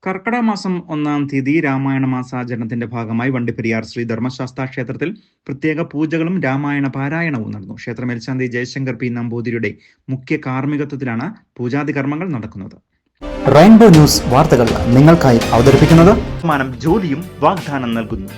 കർക്കിടക മാസം 1-ാം തീയതി രാമായണ മാസാചരണത്തിന്റെ ഭാഗമായി വണ്ടിപ്പെരിയാർ ശ്രീ ധർമ്മശാസ്താ ക്ഷേത്രത്തിൽ പ്രത്യേക പൂജകളും രാമായണ പാരായണവും നടന്നു. ക്ഷേത്ര മേൽശാന്തി ജയശങ്കർ പി നമ്പൂതിരിയുടെ മുഖ്യ കാർമ്മികത്വത്തിലാണ് പൂജാതി കർമ്മങ്ങൾ നടക്കുന്നത്. റെയിൻബോ ന്യൂസ് വാർത്തകൾ നിങ്ങൾക്കായി അവതരിപ്പിക്കുന്നത് ജോലിയും വാഗ്ദാനം നൽകുന്നു.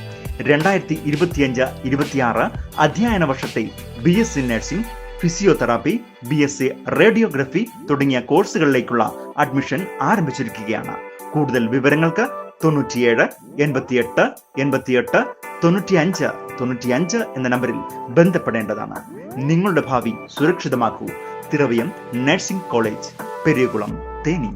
2025-26 അധ്യയന വർഷത്തെ BSc nursing, physiotherapy, BSc radiography തുടങ്ങിയ കോഴ്സുകളിലേക്കുള്ള അഡ്മിഷൻ ആരംഭിച്ചിരിക്കുകയാണ്. കൂടുതൽ വിവരങ്ങൾക്ക് 97 88 88 95 95 എന്ന നമ്പറിൽ ബന്ധപ്പെടേണ്ടതാണ്. നിങ്ങളുടെ ഭാവി സുരക്ഷിതമാക്കൂ. തിരവയം നഴ്സിംഗ് കോളേജ്, പെരിയകുളം, തേനി.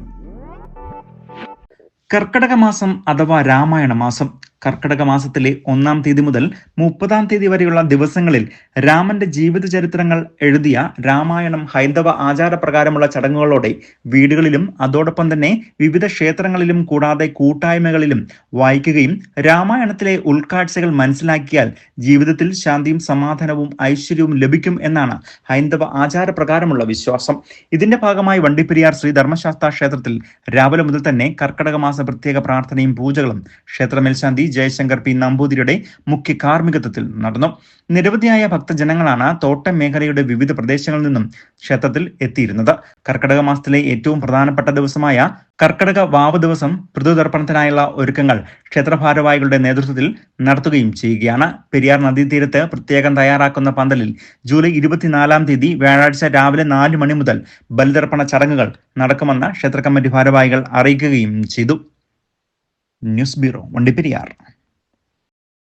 കർക്കിടക മാസം അഥവാ രാമായണ മാസം കർക്കിടക മാസത്തിലെ 1-ാം തീയതി മുതൽ 30-ാം തീയതി വരെയുള്ള ദിവസങ്ങളിൽ രാമന്റെ ജീവിത ചരിത്രങ്ങൾ എഴുതിയ രാമായണം ഹൈന്ദവ ആചാരപ്രകാരമുള്ള ചടങ്ങുകളോടെ വീടുകളിലും അതോടൊപ്പം തന്നെ വിവിധ ക്ഷേത്രങ്ങളിലും കൂടാതെ കൂട്ടായ്മകളിലും വായിക്കുകയും രാമായണത്തിലെ ഉൾക്കാഴ്ചകൾ മനസ്സിലാക്കിയാൽ ജീവിതത്തിൽ ശാന്തിയും സമാധാനവും ഐശ്വര്യവും ലഭിക്കും എന്നാണ് ഹൈന്ദവ ആചാരപ്രകാരമുള്ള വിശ്വാസം. ഇതിന്റെ ഭാഗമായി വണ്ടിപ്പെരിയാർ ശ്രീ ധർമ്മശാസ്താ ക്ഷേത്രത്തിൽ രാവിലെ മുതൽ തന്നെ കർക്കിടക മാസ പ്രത്യേക പ്രാർത്ഥനയും പൂജകളും ക്ഷേത്ര മേൽശാന്തി ജയശങ്കർ പി നമ്പൂതിരിയുടെ മുഖ്യ കാർമ്മികത്വത്തിൽ നടന്നു. നിരവധിയായ ഭക്തജനങ്ങളാണ് തോട്ടം മേഖലയുടെ വിവിധ പ്രദേശങ്ങളിൽ നിന്നും ക്ഷേത്രത്തിൽ എത്തിയിരുന്നത്. കർക്കിടക മാസത്തിലെ ഏറ്റവും പ്രധാനപ്പെട്ട ദിവസമായ കർക്കിടക വാവ് ദിവസം പിതൃതർപ്പണത്തിനായുള്ള ഒരുക്കങ്ങൾ ക്ഷേത്രഭാരവാഹികളുടെ നേതൃത്വത്തിൽ നടത്തുകയും ചെയ്യുകയാണ്. പെരിയാർ നദീതീരത്ത് പ്രത്യേകം തയ്യാറാക്കുന്ന പന്തലിൽ ജൂലൈ 24-ാം തീയതി വ്യാഴാഴ്ച രാവിലെ 4 മണി മുതൽ ബലിതർപ്പണ ചടങ്ങുകൾ നടക്കുമെന്ന് ക്ഷേത്ര കമ്മിറ്റി ഭാരവാഹികൾ അറിയിക്കുകയും ചെയ്തു. News bureau, Vandiperiyar.